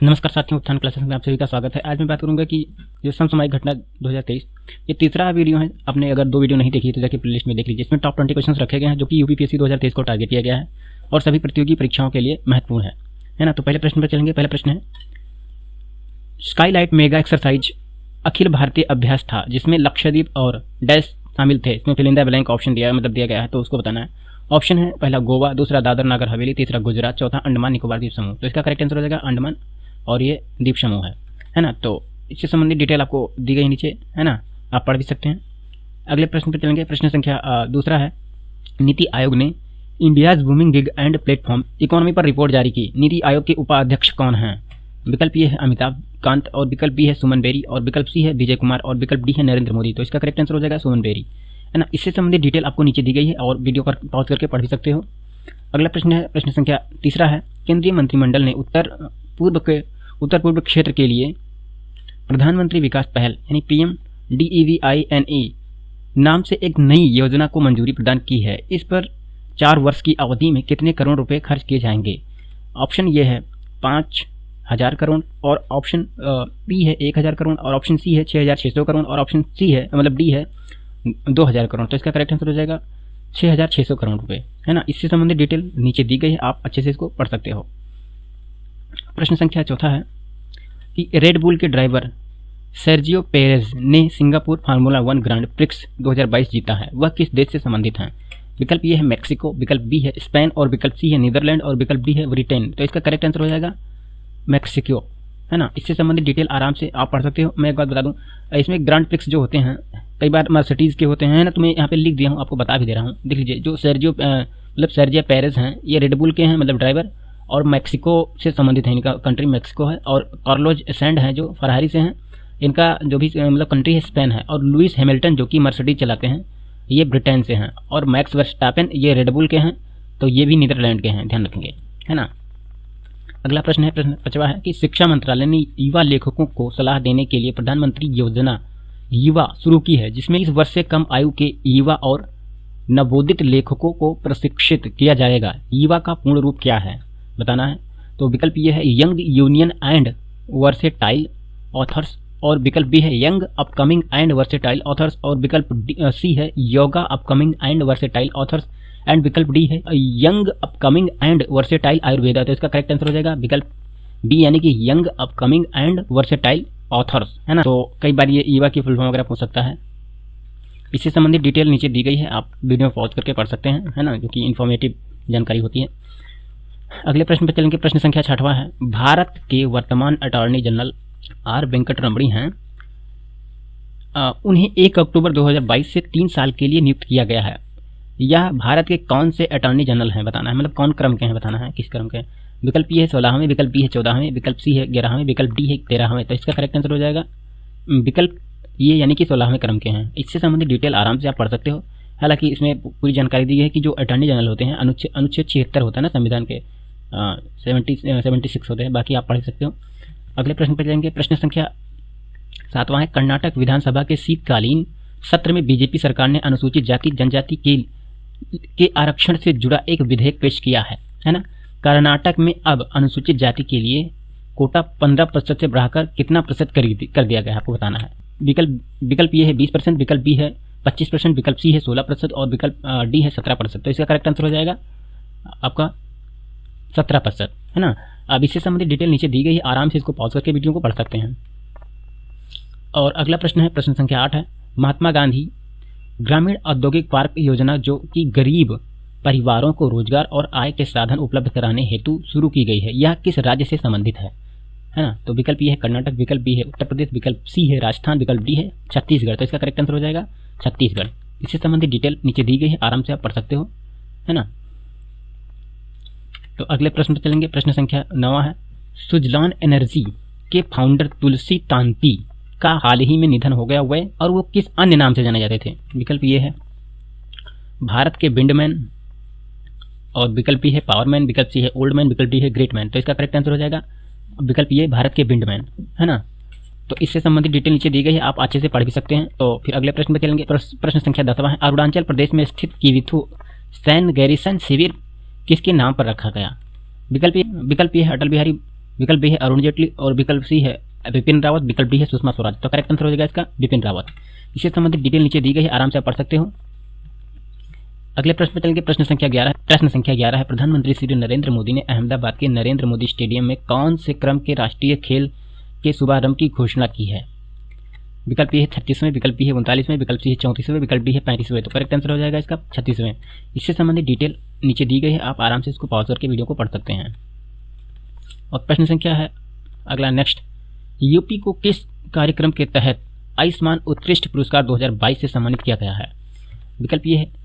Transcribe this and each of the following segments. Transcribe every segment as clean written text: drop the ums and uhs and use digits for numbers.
नमस्कार साथियों, उत्थान क्लासेस में आप सभी का स्वागत है। आज मैं बात करूंगा कि जो समसामयिक घटना 2023 ये तीसरा वीडियो है। आपने अगर 2 वीडियो नहीं देखी तो जाके प्लेलिस्ट में देख लीजिए। इसमें टॉप 20 क्वेश्चंस रखे गए हैं जो कि यूपीपीएससी 2023 को टारगेट किया गया है और सभी प्रतियोगी परीक्षाओं के लिए महत्वपूर्ण है ना। तो पहले प्रश्न पर चलेंगे। पहला प्रश्न है, Skylight mega exercise Akhil Bharatiya अभ्यास था जिसमें लक्षद्वीप और डैश शामिल थे। इसमें fill in the blank option दिया गया है, तो उसको बताना है। ऑप्शन है पहला गोवा, दूसरा दादर नागर हवेली, तीसरा गुजरात, चौथा अंडमान निकोबार द्वीप समूह। तो इसका करेक्ट आंसर हो जाएगा अंडमान और ये द्वीप समूह है ना। तो इससे संबंधित डिटेल आपको दी गई नीचे, है ना, आप पढ़ भी सकते हैं। अगले प्रश्न पर चलेंगे। प्रश्न संख्या दूसरा है, नीति आयोग ने India's booming gig and platform economy पर रिपोर्ट जारी की। नीति आयोग के उपाध्यक्ष कौन हैं? विकल्प ए है अमिताभ कांत और विकल्प बी है सुमन बेरी और विकल्प सी है विजय कुमार और विकल्प डी है नरेंद्र मोदी। तो इसका करेक्ट आंसर हो जाएगा सुमन बेरी, है ना। इससे संबंधित डिटेल आपको नीचे दी गई है और वीडियो पर पॉज करके पढ़ भी सकते हो। अगला प्रश्न है, प्रश्न संख्या तीसरा है, केंद्रीय मंत्रिमंडल ने उत्तर पूर्व क्षेत्र के लिए प्रधानमंत्री विकास पहल यानी PMDEVINE नाम से एक नई योजना को मंजूरी प्रदान की है। इस पर 4 वर्ष की अवधि में कितने करोड़ रुपए खर्च किए जाएंगे? ऑप्शन ये है 5,000 करोड़ और ऑप्शन बी है 1,000 करोड़ और ऑप्शन सी है 6,600 करोड़ और ऑप्शन सी है डी है 2,000 करोड़। तो इसका करेक्ट आंसर हो जाएगा 6,600 करोड़ रुपए, है ना। इससे संबंधित डिटेल नीचे दी गई है, आप अच्छे से इसको पढ़ सकते हो। प्रश्न संख्या चौथा है कि रेड बुल के ड्राइवर सर्जियो पेरेज ने सिंगापुर फार्मूला 1 ग्रांड प्रिक्स 2022 जीता है। वह किस देश से संबंधित है? विकल्प ए है मैक्सिको, विकल्प बी है स्पेन और विकल्प सी है नीदरलैंड और विकल्प डी है ब्रिटेन। तो इसका करेक्ट आंसर हो जाएगा मैक्सिको, है ना। इससे संबंधित डिटेल आराम से आप पढ़ सकते हो। मैं एक बात बता दूं, इसमें ग्रांड प्रिक्स जो होते हैं कई बार मर्सिडीज के होते हैं ना, तो मैं यहाँ पे लिख दिया हूँ, आपको बता भी दे रहा हूँ। देख लीजिए, जो सर्जियो पेरेज हैं ये रेड बुल के हैं, मतलब ड्राइवर, और मैक्सिको से संबंधित है, इनका कंट्री मैक्सिको है। और कार्लोस सैंड हैं जो फरारी से हैं, इनका जो भी मतलब कंट्री है स्पेन है। और लुइस हैमिल्टन जो कि मर्सिडीज चलाते हैं ये ब्रिटेन से हैं। और मैक्स वर्स्टापेन ये रेड बुल के हैं, तो ये भी नीदरलैंड के हैं, ध्यान रखेंगे, है ना। अगला प्रश्न है, प्रश्न 5वां है कि शिक्षा मंत्रालय ने युवा लेखकों को सलाह देने के लिए प्रधानमंत्री योजना युवा शुरू की है जिसमें इस वर्ष से कम आयु के युवा और नवोदित लेखकों को प्रशिक्षित किया जाएगा। युवा का पूर्ण रूप क्या है बताना है। तो विकल्प ये है young union and versatile authors और विकल्प बी है young upcoming and versatile authors और विकल्प सी है yoga upcoming and versatile authors and विकल्प डी है young upcoming and versatile Ayurveda. तो इसका करेक्ट आंसर हो जाएगा विकल्प बी यानी कि young upcoming and versatile authors, है ना। तो कई बार ये युवा की फुल फॉर्म वगैरह पूछ सकता है। इससे संबंधित डिटेल नीचे दी गई है, आप वीडियो में पॉज करके पढ़ सकते हैं, है ना, जो कि इन्फॉर्मेटिव जानकारी होती है। अगले प्रश्न पर चलेंगे। प्रश्न संख्या 6वां है, भारत के वर्तमान अटॉर्नी जनरल आर वेंकटरमणी हैं। उन्हें 1 अक्टूबर 2022 से 3 साल के लिए नियुक्त किया गया है। यह भारत के कौन से अटॉर्नी जनरल हैं बताना है, मतलब कौन क्रम के हैं बताना है, किस क्रम के हैं। विकल्प ए है 16वें, विकल्प बी है 14वें, विकल्प सी है 11वें, विकल्प डी है 13वें। तो इसका करेक्ट आंसर हो जाएगा विकल्प ये यानी कि 16वें क्रम के हैं। इससे संबंधित डिटेल आराम से आप पढ़ सकते हो। हालांकि इसमें पूरी जानकारी दी है कि जो अटॉर्नी जनरल होते हैं अनुच्छेद 76 होता है ना संविधान के, 76 होते हैं, बाकी आप पढ़ सकते हो। अगले प्रश्न पर जाएंगे। प्रश्न संख्या 7वां है, कर्नाटक विधानसभा के शीतकालीन सत्र में बीजेपी सरकार ने अनुसूचित जाति जनजाति के आरक्षण से जुड़ा एक विधेयक पेश किया है ना। कर्नाटक में अब अनुसूचित जाति के लिए कोटा 15% से बढ़ाकर कितना प्रतिशत कर दिया गया है, आपको बताना है। विकल्प ये है 20%, विकल्प बी है 25%, विकल्प सी है 16% और विकल्प डी है 17%। तो इसका करेक्ट आंसर हो जाएगा आपका 17%, है ना। अब इससे संबंधित डिटेल नीचे दी गई है, आराम से इसको पॉज करके वीडियो को पढ़ सकते हैं। और अगला प्रश्न है, प्रश्न संख्या 8 है, महात्मा गांधी ग्रामीण औद्योगिक पार्क योजना जो कि गरीब परिवारों को रोजगार और आय के साधन उपलब्ध कराने हेतु शुरू की गई है, यह किस राज्य से संबंधित है ना। तो विकल्प ये है कर्नाटक, विकल्प बी है उत्तर प्रदेश, विकल्प सी है राजस्थान, विकल्प डी है छत्तीसगढ़। तो इसका करेक्ट आंसर हो जाएगा छत्तीसगढ़। इससे संबंधित डिटेल नीचे दी गई है, आराम से आप पढ़ सकते हो, है ना। तो अगले प्रश्न पर चलेंगे। प्रश्न संख्या 9 है, सुजलान एनर्जी के फाउंडर तुलसी तांती का हाल ही में निधन हो गया हुआ और वो किस अन्य नाम से जाने जाते थे? विकल्प ये है भारत के विंडमैन और विकल्प बी है पावरमैन, विकल्प सी है ओल्ड मैन, विकल्प डी है ग्रेट मैन। तो इसका करेक्ट आंसर हो जाएगा विकल्प ये भारत के विंडमैन, है ना। तो इससे संबंधित डिटेल नीचे दी गई है, आप अच्छे से पढ़ भी सकते हैं। तो फिर अगले प्रश्न पर चलेंगे। प्रश्न संख्या 10वां है, अरुणाचल प्रदेश में स्थित किविथु सैन्य गैरिसन शिविर किसके नाम पर रखा गया? विकल्प ए है अटल बिहारी विकल्प बी है अरुण जेटली और विकल्प सी है विपिन रावत, विकल्प डी है सुषमा स्वराज। तो करेक्ट आंसर हो जाएगा इसका विपिन रावत। इससे संबंधित डिटेल नीचे दी गई है, आराम से आप पढ़ सकते हो। अगले प्रश्न पर चलेंगे। प्रश्न संख्या 11 है प्रधानमंत्री श्री नरेंद्र मोदी ने अहमदाबाद के नरेंद्र मोदी स्टेडियम में कौन से क्रम के राष्ट्रीय खेल के शुभारंभ की घोषणा की है? विकल्प ए है 36वें, विकल्प बी है 39वें, विकल्प सी है 34वें, विकल्प डी है 35वें। तो करेक्ट आंसर हो जाएगा इसका 36वें। इससे संबंधित डिटेल नीचे दी गई है, आप आराम से इसको पॉज करके वीडियो को पढ़ सकते हैं। और प्रश्न संख्या है अगला नेक्स्ट, यूपी को किस कार्यक्रम के तहत आयुष्मान उत्कृष्ट पुरस्कार 2022 से सम्मानित किया गया है? विकल्प ये है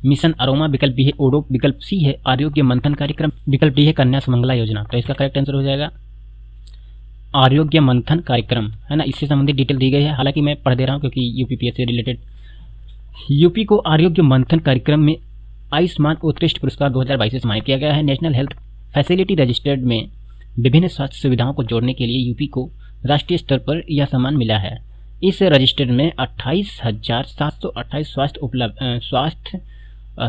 मिशन अरोमा, विकल्प बी है ओडो, विकल्प सी है आरोग्य मंथन कार्यक्रम, विकल्प डी है कन्या सुमंगला योजना। तो इसका करेक्ट आंसर हो जाएगा आरोग्य मंथन कार्यक्रम, है ना। इससे संबंधित डिटेल दी गई है, हालांकि मैं पढ़ दे रहा हूँ क्योंकि यूपीपीएससी रिलेटेड। यूपी को आरोग्य मंथन कार्यक्रम में आयुष्मान उत्कृष्ट पुरस्कार 2022 से सम्मानित किया गया है। नेशनल हेल्थ फैसिलिटी रजिस्टर्ड में विभिन्न स्वास्थ्य सुविधाओं को जोड़ने के लिए यूपी को राष्ट्रीय स्तर पर यह सम्मान मिला है। इस रजिस्टर में 28,728 स्वास्थ्य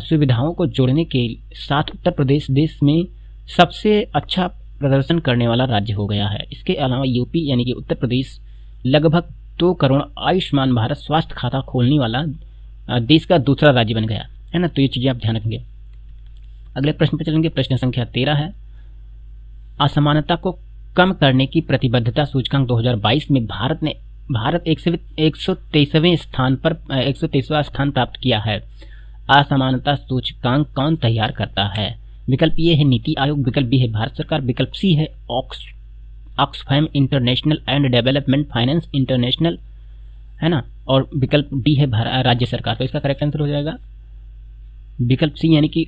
सुविधाओं को जोड़ने के साथ उत्तर प्रदेश देश में सबसे अच्छा प्रदर्शन करने वाला राज्य हो गया है। इसके अलावा यूपी यानी कि उत्तर प्रदेश लगभग 2 करोड़ आयुष्मान भारत स्वास्थ्य खाता खोलने वाला देश का दूसरा राज्य बन गया है ना। तो ये चीज़ें आप ध्यान रखेंगे। अगले प्रश्न पर चलेंगे। प्रश्न संख्या 13 है असमानता को कम करने की प्रतिबद्धता सूचकांक 2022 में भारत 123वें स्थान प्राप्त किया है। असमानता सूचकांक कौन तैयार करता है? विकल्प ए है नीति आयोग, विकल्प बी है भारत सरकार, विकल्प सी है Oxfam international and development finance international, है ना, और विकल्प डी है राज्य सरकार। तो इसका करेक्ट आंसर हो जाएगा विकल्प सी यानी कि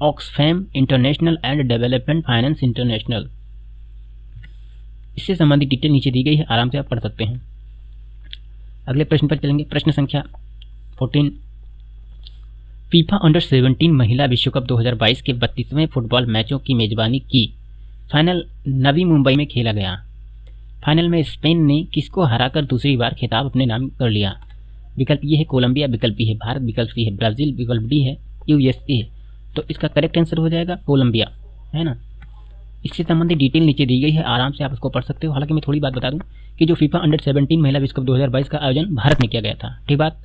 Oxfam international and development finance international. इससे संबंधित डिटेल नीचे दी गई है, आराम से आप पढ़ सकते हैं। अगले प्रश्न पर चलेंगे। प्रश्न संख्या 14, फीफा अंडर 17 महिला विश्व कप 2022 के 32वें फुटबॉल मैचों की मेजबानी की। फाइनल नवी मुंबई में खेला गया। फाइनल में स्पेन ने किसको हराकर दूसरी बार खिताब अपने नाम कर लिया? विकल्प ये है कोलंबिया, विकल्प बी है भारत, विकल्प सी है ब्राजील, विकल्प डी है यूएसए। तो इसका करेक्ट आंसर हो जाएगा कोलंबिया, है ना। इससे संबंधित डिटेल नीचे दी गई है, आराम से आप इसको पढ़ सकते हो। हालांकि मैं थोड़ी बात बता दूं कि जो फीफा अंडर 17 महिला विश्व कप 2022 का आयोजन भारत में किया गया था, ठीक बात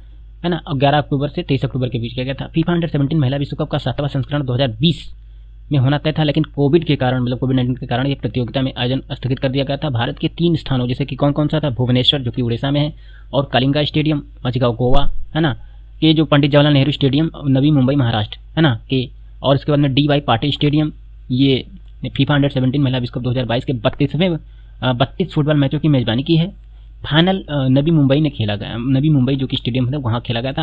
है ना, 11 अक्टूबर से 23 अक्टूबर के बीच किया गया था। फीफा अंडर 17 महिला विश्व कप का 7वां संस्करण 2020 में होना तय था, लेकिन कोविड के कारण मतलब कोविड-19 के कारण ये प्रतियोगिता में आयोजन स्थगित कर दिया गया था। भारत के 3 स्थानों जैसे कि कौन कौन सा था, भुवनेश्वर जो कि उड़ीसा में है, और कलिंगा स्टेडियम मचगांव गोवा, है ना, के जो पंडित जवाहरलाल नेहरू स्टेडियम नवी मुंबई महाराष्ट्र, है ना, के, और इसके बाद में डी वाई पाटिल स्टेडियम। ये फीफा अंडर 17 महिला विश्व कप 2022 के 32 फुटबॉल मैचों की मेजबानी की है। फाइनल नवी मुंबई ने खेला गया, नवी मुंबई जो कि स्टेडियम है वहाँ खेला गया था,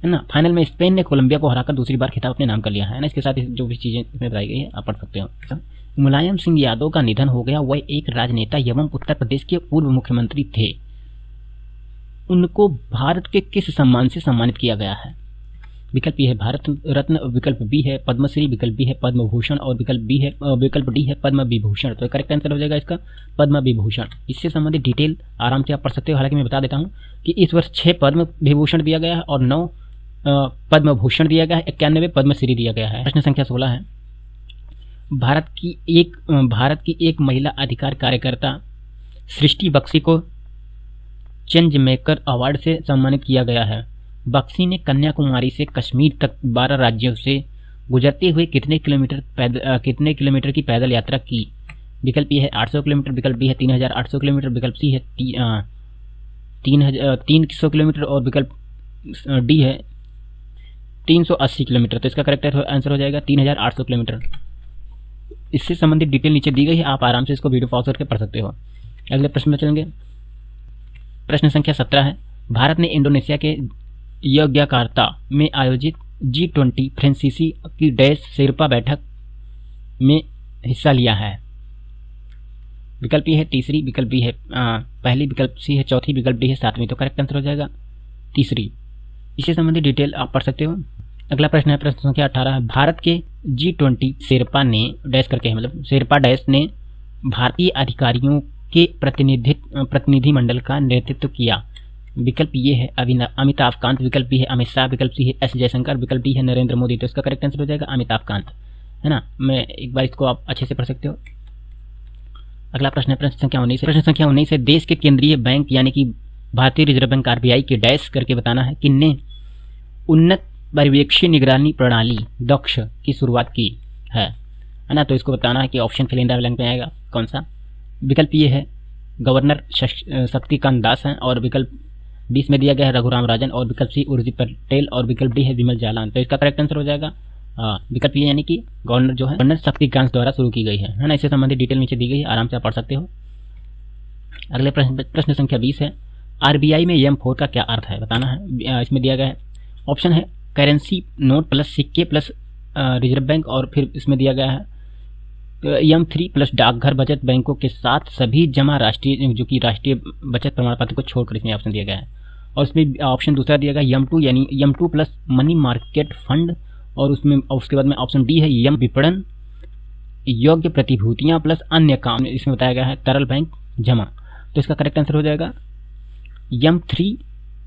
है ना। फाइनल में स्पेन ने कोलंबिया को हराकर दूसरी बार खिताब अपने नाम कर लिया है ना। इसके साथ जो भी चीज़ें इसमें बताई गई है आप पढ़ सकते हो। मुलायम सिंह यादव का निधन हो गया। वह एक राजनेता एवं उत्तर प्रदेश के पूर्व मुख्यमंत्री थे। उनको भारत के किस सम्मान से सम्मानित किया गया है? विकल्प ए है भारत रत्न, विकल्प बी है पद्मश्री, विकल्प बी है पद्म भूषण, और विकल्प डी है पद्म विभूषण। तो करेक्ट आंसर हो जाएगा इसका पद्म विभूषण। इससे संबंधित डिटेल आराम से आप पढ़ सकते हो। हालांकि मैं बता देता हूं कि इस वर्ष 6 पद्म विभूषण दिया गया है और 9 पद्म भूषण दिया गया है, 91 पद्मश्री दिया गया है। प्रश्न संख्या 16 है भारत की एक महिला अधिकार कार्यकर्ता सृष्टि बख्शी को चेंज मेकर अवार्ड से सम्मानित किया गया है। बख्शी ने कन्याकुमारी से कश्मीर तक 12 राज्यों से गुजरते हुए कितने किलोमीटर की पैदल यात्रा की? विकल्प ए है 800 किलोमीटर, विकल्प बी है 3800 किलोमीटर, विकल्प सी है 300 किलोमीटर, और विकल्प डी है 380 किलोमीटर। तो इसका करेक्ट आंसर हो जाएगा 3800 किलोमीटर। इससे संबंधित डिटेल नीचे दी गई है, आप आराम से इसको वीडियो पॉज करके पढ़ सकते हो। अगले प्रश्न में चलेंगे। प्रश्न संख्या 17 है भारत ने इंडोनेशिया के यज्ञाकार्ता में आयोजित G20 फ्रांसीसी की डैश शेरपा बैठक में हिस्सा लिया है। विकल्प ए है तीसरी, विकल्प बी है पहली, विकल्प सी है चौथी, विकल्प डी है 7वीं। तो करेक्ट आंसर हो जाएगा तीसरी। इससे संबंधित डिटेल आप पढ़ सकते हो। अगला प्रश्न है प्रश्न संख्या 18 है भारत के G20 शेरपा ने डैश करके है मतलब शेरपा डैश ने भारतीय अधिकारियों के प्रतिनिधिमंडल का नेतृत्व किया। विकल्प ये है अमिताभ कांत, विकल्प बी है अमित शाह, विकल्प सी है एस जयशंकर, विकल्प डी है नरेंद्र मोदी। तो इसका करेक्ट आंसर हो जाएगा अमिताभ कांत, है ना। मैं एक बार इसको आप अच्छे से पढ़ सकते हो। अगला प्रश्न है प्रश्न संख्या 19 प्रश्न संख्या 19 है देश के केंद्रीय बैंक यानी कि भारतीय रिजर्व बैंक आरबीआई के डैश करके बताना है किनने उन्नत पर्यवेक्षी निगरानी प्रणाली दक्ष की शुरुआत की है ना। तो इसको बताना है कि option fill in the blank में आएगा कौन सा। विकल्प ये है गवर्नर शक्तिकांत दास हैं और विकल्प 20 में दिया गया है रघुराम राजन और विकल्प सी उर्जित पटेल और विकल्प डी है विमल जालान। तो इसका करेक्ट आंसर हो जाएगा विकल्प ये यानी कि गवर्नर जो है गवर्नर शक्तिकांत द्वारा शुरू की गई है ना। इससे संबंधित डिटेल नीचे दी गई है, आराम से आप पढ़ सकते हो। अगले प्रश्न संख्या 20 है आरबीआई में M4 का क्या अर्थ है बताना है। इसमें दिया गया है ऑप्शन है करेंसी नोट प्लस सिक्के प्लस रिजर्व बैंक और फिर इसमें दिया गया है M3 प्लस डाकघर बचत बैंकों के साथ सभी जमा राष्ट्रीय जो कि राष्ट्रीय बचत प्रमाण पत्र को छोड़कर इसमें ऑप्शन दिया गया है। और इसमें ऑप्शन दूसरा दिया गया M2 यानी M2 plus money market fund और उसमें उसके बाद में ऑप्शन डी है यम विपणन योग्य प्रतिभूतियां प्लस अन्य काम, इसमें बताया गया है तरल बैंक जमा। तो इसका करेक्ट आंसर हो जाएगा M3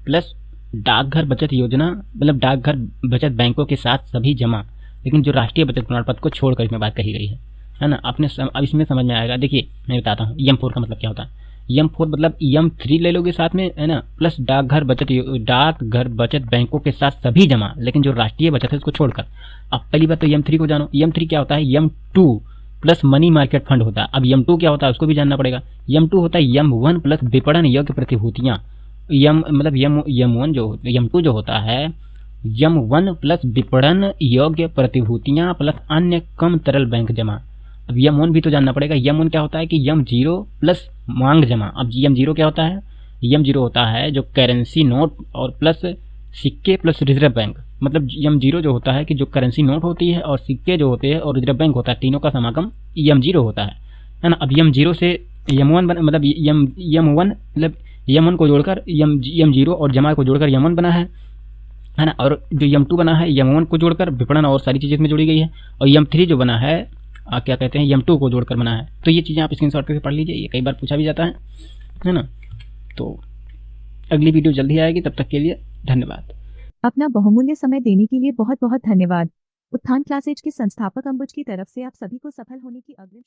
प्लस डाकघर बचत योजना मतलब डाकघर बचत बैंकों के साथ सभी जमा, लेकिन जो राष्ट्रीय बचत प्रमाण पत्र को छोड़कर इसमें बात कही गई है ना। अब इसमें समझ में आएगा। देखिए मैं बताता हूँ M4 का मतलब क्या होता है। M4 मतलब M3 ले लोगे साथ में है ना प्लस डाकघर बचत बैंकों के साथ सभी जमा, लेकिन जो राष्ट्रीय बचत है उसको छोड़कर। अब पहली बात तो M3 को जानो। M3 क्या होता है M2 plus money market fund होता है। अब M2 क्या होता है उसको भी जानना पड़ेगा। M2 होता है M1 प्लस विपणन योग्य प्रतिभूतियां। मतलब M2 जो होता है M1 प्लस विपणन योग्य प्रतिभूतियां प्लस अन्य कम तरल बैंक जमा। अब M1 भी तो जानना पड़ेगा। M1 क्या होता है कि M0 प्लस मांग जमा। अब M0 क्या होता है M0 होता है जो करेंसी नोट और प्लस सिक्के प्लस रिजर्व बैंक। मतलब M0 जो होता है कि जो करेंसी नोट होती है और सिक्के जो होते हैं और रिजर्व बैंक होता है, तीनों का समागम M0 होता है ना। अब M0 से M1 मतलब M1 मतलब M1 को जोड़कर M0 और जमा को जोड़कर M1 बना है ना। और जो M2 बना है M1 को जोड़कर विपणन और सारी चीज़ें इसमें जोड़ी गई है। और M3 जो बना है क्या कहते हैं M2 को जोड़कर बना है। तो ये चीज़ें आप स्क्रीनशॉट करके पढ़ लीजिए, ये कई बार पूछा भी जाता है ना। तो अगली वीडियो जल्दी आएगी, तब तक के लिए धन्यवाद। अपना बहुमूल्य समय देने के लिए बहुत बहुत धन्यवाद। उत्थान क्लासेज के संस्थापक अंबुज की तरफ से आप सभी को सफल होने की अग्रिम